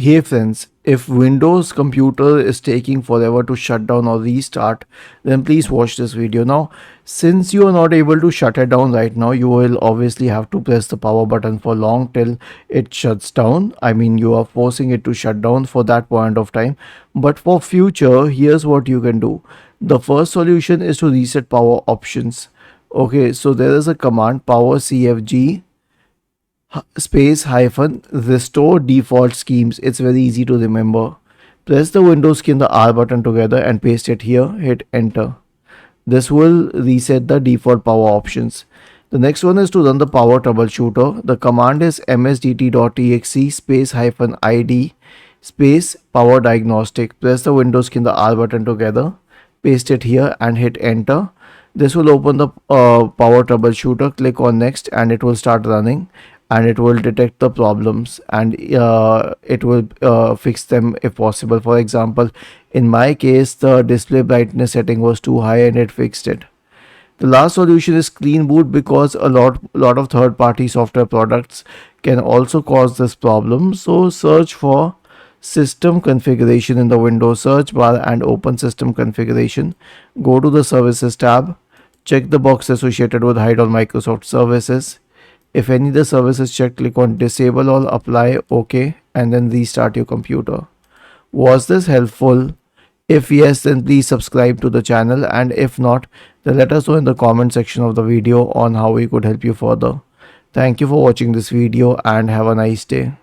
Hey friends, if Windows computer is taking forever to shut down or restart, then please watch this video. Now, since you are not able to shut it down right now, you will obviously have to press the power button for long till it shuts down. I mean, you are forcing it to shut down for that point of time. But for future, here's what you can do. The first solution is to reset power options. Okay, so there is a command power CFG space hyphen restore default schemes. It's very easy to remember. Press the Windows key and the R button together and paste it here. Hit enter. This will reset the default power options. The next one is to run the power troubleshooter. The command is msdt.exe space hyphen id space power diagnostic. Press the Windows key and the R button together. Paste it here and hit enter. This will open the power troubleshooter. Click on next and it will start running, and it will detect the problems, and it will fix them if possible. For example, in my case, the display brightness setting was too high and it fixed it. The last solution is clean boot, because a lot of third party software products can also cause this problem. So search for system configuration in the Windows search bar and open system configuration. Go to the services tab, check the box associated with hide all Microsoft services. If any of the services checked, click on disable all, apply, OK, and then restart your computer. Was this helpful? If yes, then please subscribe to the channel, and if not, then let us know in the comment section of the video on how we could help you further. Thank you for watching this video and have a nice day.